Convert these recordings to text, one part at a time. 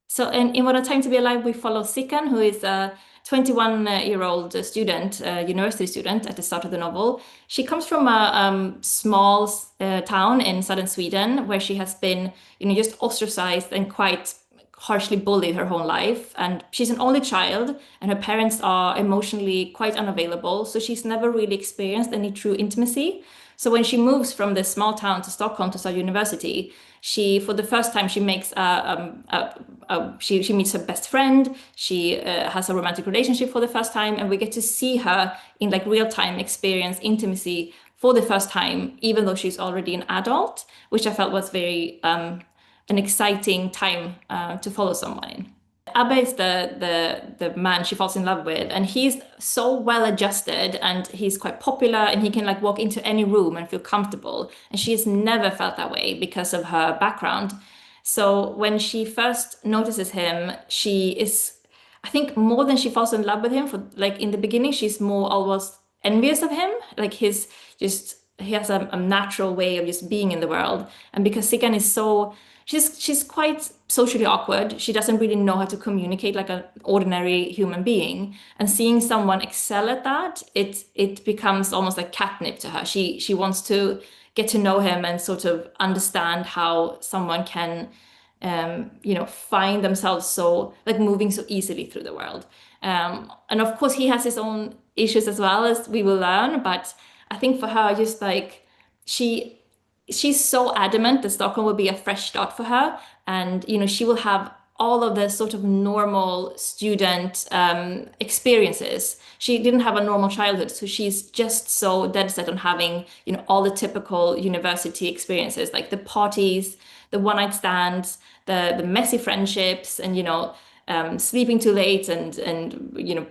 So in What a Time to Be Alive, we follow Sikan, who is a 21-year-old student, university student at the start of the novel. She comes from a small town in southern Sweden where she has been, just ostracized and quite harshly bullied her whole life. And she's an only child, and her parents are emotionally quite unavailable. So she's never really experienced any true intimacy. So when she moves from this small town to Stockholm to start university, for the first time, she makes she meets her best friend. She has a romantic relationship for the first time, and we get to see her in like real time experience intimacy for the first time, even though she's already an adult, which I felt was very an exciting time to follow someone in. Abbe is the man she falls in love with, and he's so well adjusted and he's quite popular and he can like walk into any room and feel comfortable. And she has never felt that way because of her background. So when she first notices him, she is, I think, more than she falls in love with him. For like in the beginning, she's more almost envious of him. Like he has a natural way of just being in the world. And because Sigan is so she's quite socially awkward. She doesn't really know how to communicate like an ordinary human being. And seeing someone excel at that, it becomes almost like catnip to her. She wants to get to know him and sort of understand how someone can find themselves so like moving so easily through the world. And of course he has his own issues as well, as we will learn, but I think for her, just like she she's so adamant that Stockholm will be a fresh start for her, and she will have all of the sort of normal student experiences. She didn't have a normal childhood, so she's just so dead set on having all the typical university experiences, like the parties, the one night stands, the messy friendships, and sleeping too late, and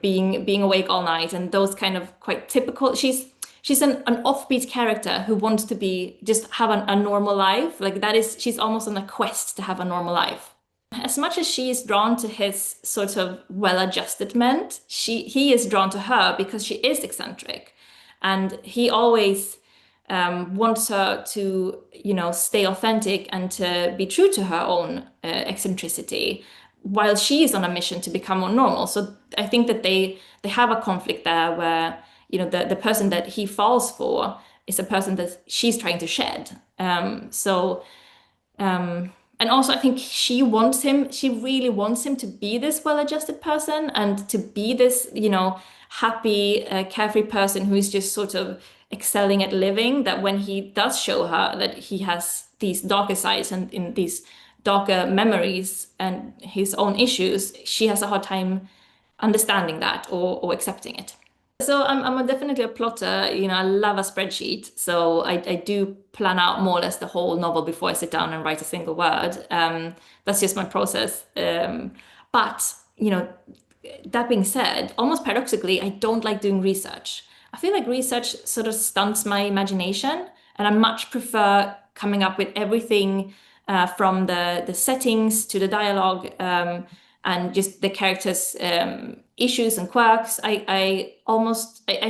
being awake all night, and those kind of quite typical. She's an offbeat character who wants to be just have a normal life. Like that is, she's almost on a quest to have a normal life. As much as she is drawn to his sort of well-adjusted men, he is drawn to her because she is eccentric, and he always wants her to, stay authentic and to be true to her own eccentricity, while she is on a mission to become more normal. So I think that they have a conflict there where the person that he falls for is a person that she's trying to shed. And also I think she really wants him to be this well-adjusted person and to be this, happy, carefree person who is just sort of excelling at living, that when he does show her that he has these darker sides and in these darker memories and his own issues, she has a hard time understanding that or accepting it. So definitely a plotter. I love a spreadsheet. So I do plan out more or less the whole novel before I sit down and write a single word. That's just my process. But, that being said, almost paradoxically, I don't like doing research. I feel like research sort of stunts my imagination, and I much prefer coming up with everything from the settings to the dialogue, and just the characters' issues and quirks. I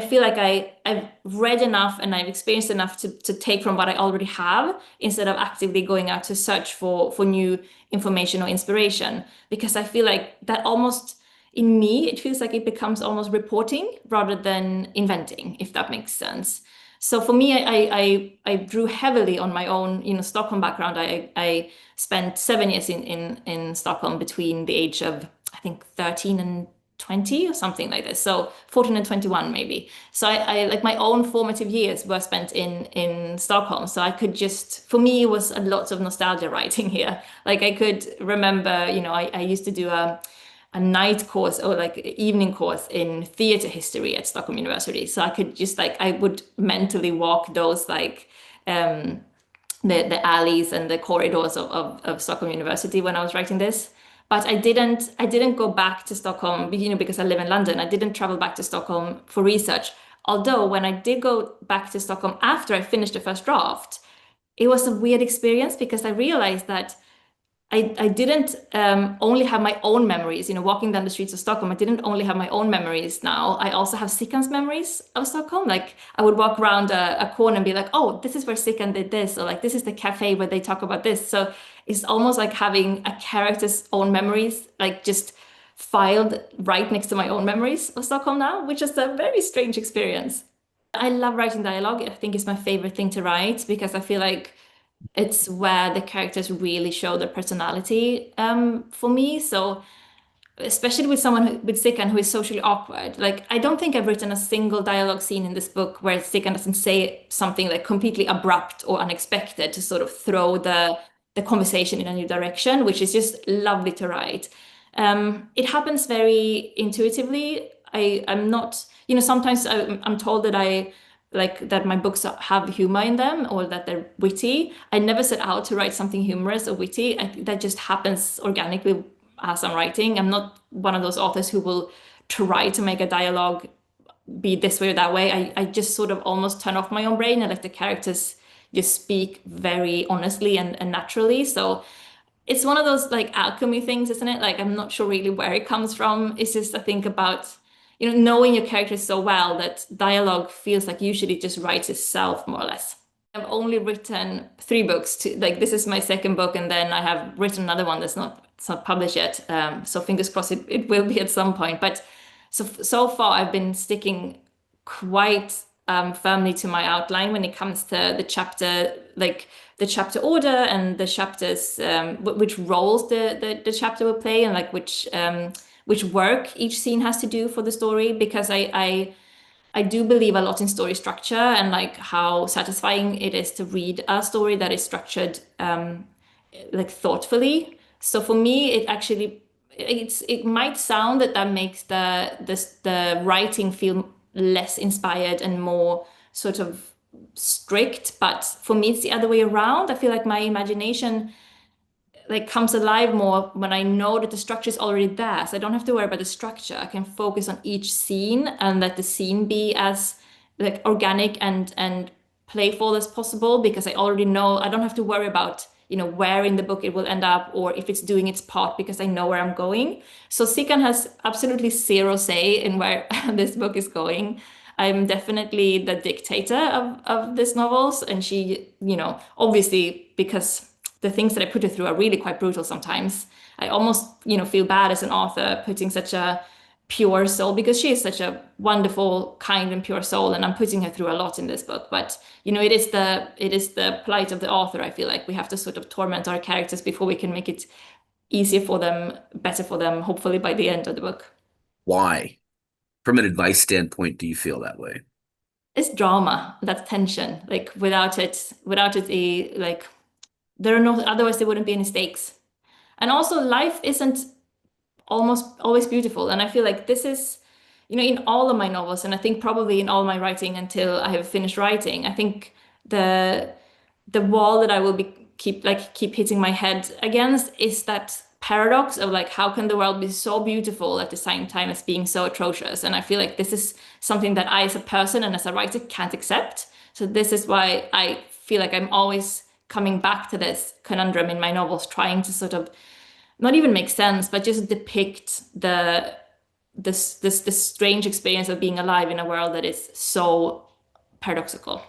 feel like I've read enough and I've experienced enough to take from what I already have, instead of actively going out to search for new information or inspiration. Because I feel like that almost, in me, it feels like it becomes almost reporting rather than inventing, if that makes sense. So for me, I drew heavily on my own, Stockholm background. I spent 7 years in Stockholm between the age of, I think, 13 and 20 or something like this. So 14 and 21 maybe. So I like my own formative years were spent in Stockholm. So I could just, for me, it was a lot of nostalgia writing here. Like I could remember, I used to do a night course or like evening course in theater history at Stockholm University. So I could just like, I would mentally walk those like the alleys and the corridors of Stockholm University when I was writing this. But I didn't go back to Stockholm, because I live in London. I didn't travel back to Stockholm for research. Although when I did go back to Stockholm after I finished the first draft, it was a weird experience because I realized that I didn't only have my own memories, walking down the streets of Stockholm. I didn't only have my own memories now. I also have Sickan's memories of Stockholm. Like I would walk around a corner and be like, oh, this is where Sickan did this, or like this is the cafe where they talk about this. So it's almost like having a character's own memories, like just filed right next to my own memories of Stockholm now, which is a very strange experience. I love writing dialogue. I think it's my favorite thing to write because I feel like it's where the characters really show their personality for me. So especially with someone with Sikan who is socially awkward. Like I don't think I've written a single dialogue scene in this book where Sikan doesn't say something like completely abrupt or unexpected to sort of throw the conversation in a new direction, which is just lovely to write. It happens very intuitively. I'm not, sometimes I'm told that I like that my books have humor in them or that they're witty. I never set out to write something humorous or witty. That just happens organically as I'm writing. I'm not one of those authors who will try to make a dialogue be this way or that way. I just sort of almost turn off my own brain and let the characters just speak very honestly and naturally. So it's one of those like alchemy things, isn't it? Like I'm not sure really where it comes from. It's just I think about, knowing your characters so well that dialogue feels like usually just writes itself more or less. I've only written three books to like this is my second book, and then I have written another one that's not it's not published yet. So fingers crossed it will be at some point. But so far I've been sticking quite firmly to my outline when it comes to the chapter order and the chapters which roles the chapter will play and like which work each scene has to do for the story because I do believe a lot in story structure and like how satisfying it is to read a story that is structured like thoughtfully. So for me, it might sound that that makes the writing feel less inspired and more sort of strict, but for me, it's the other way around. I feel like my imagination like comes alive more when I know that the structure is already there. So I don't have to worry about the structure. I can focus on each scene and let the scene be as like organic and playful as possible because I already know I don't have to worry about, where in the book it will end up or if it's doing its part because I know where I'm going. So Sikan has absolutely zero say in where this book is going. I'm definitely the dictator of these novels, and she, obviously because the things that I put her through are really quite brutal sometimes. I almost, feel bad as an author putting such a pure soul because she is such a wonderful, kind and pure soul, and I'm putting her through a lot in this book. But it is the plight of the author. I feel like we have to sort of torment our characters before we can make it easier for them, better for them, hopefully by the end of the book. Why, from an advice standpoint, do you feel that way? It's drama, that's tension. Like without it, like there are no otherwise there wouldn't be any stakes. And also life isn't almost always beautiful. And I feel like this is, in all of my novels, and I think probably in all my writing until I have finished writing, I think the the wall that I will be keep hitting my head against is that paradox of like how can the world be so beautiful at the same time as being so atrocious? And I feel like this is something that I as a person and as a writer can't accept. So this is why I feel like I'm always coming back to this conundrum in my novels, trying to sort of not even make sense, but just depict this strange experience of being alive in a world that is so paradoxical.